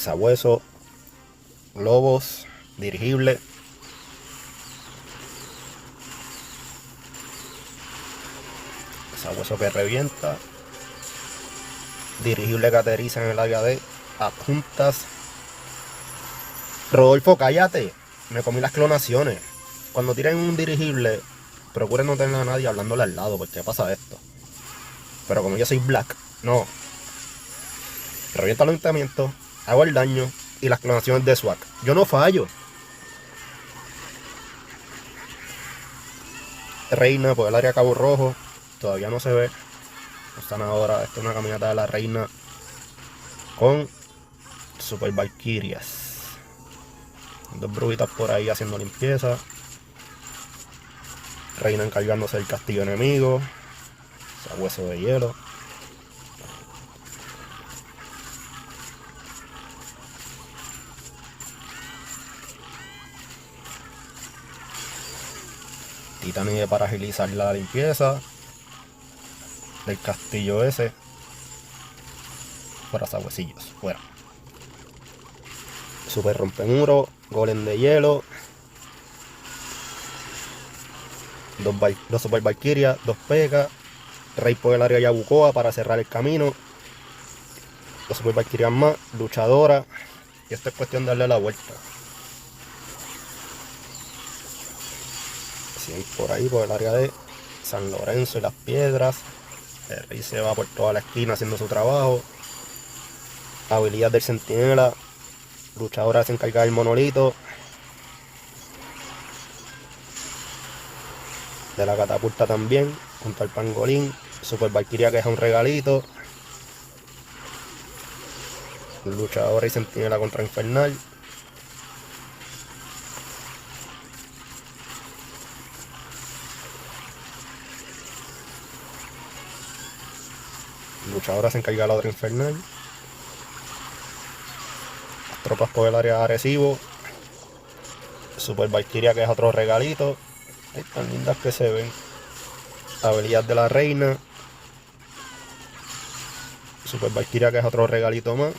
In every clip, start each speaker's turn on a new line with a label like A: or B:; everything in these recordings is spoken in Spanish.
A: Sabueso, globos, dirigible. Sabueso que revienta. Dirigible que aterriza en el área de adjuntas. Rodolfo, cállate. Me comí las clonaciones. Cuando tiren un dirigible, procuren no tener a nadie hablándole al lado, porque pasa esto. Pero como yo soy black, no. Revienta los intentamientos, hago el daño y las clonaciones de swag. Yo no fallo. Reina por el área Cabo Rojo. Todavía no se ve. No están ahora. Esta es una caminata de la reina con Super Valkyrias. Dos brujitas por ahí haciendo limpieza. Reina encargándose del castillo enemigo. Sabueso de hielo. Titánide para agilizar la limpieza del castillo ese. Fuera sabuesillos, fuera. Super rompemuro, golem de hielo. Dos Super Valkyria, dos P.E.K.K.A. Rey por el área Yabucoa para cerrar el camino. Dos Super Valkyrias más, luchadora. Y esto es cuestión de darle la vuelta. Siguen por ahí, por el área de San Lorenzo y las Piedras. El rey se va por toda la esquina haciendo su trabajo. Habilidad del centinela. Luchadora se encarga del monolito. De la catapulta también. Junto al pangolín. Super Valkyria que es un regalito. Luchadora y centinela contra Infernal. Luchadora se encarga de la otra Infernal. Las tropas por el área de Arecibo. Super Valkyria que es otro regalito. Ay, tan lindas que se ven. Habilidad de la reina. Super Valkyria que es otro regalito más.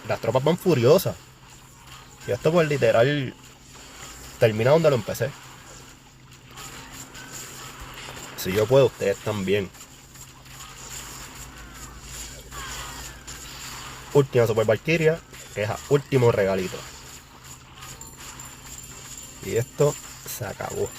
A: Las tropas van furiosas. Y esto pues literal termina donde lo empecé. Si yo puedo, ustedes también. Última Super Valkyria, que es el último regalito. Y esto se acabó.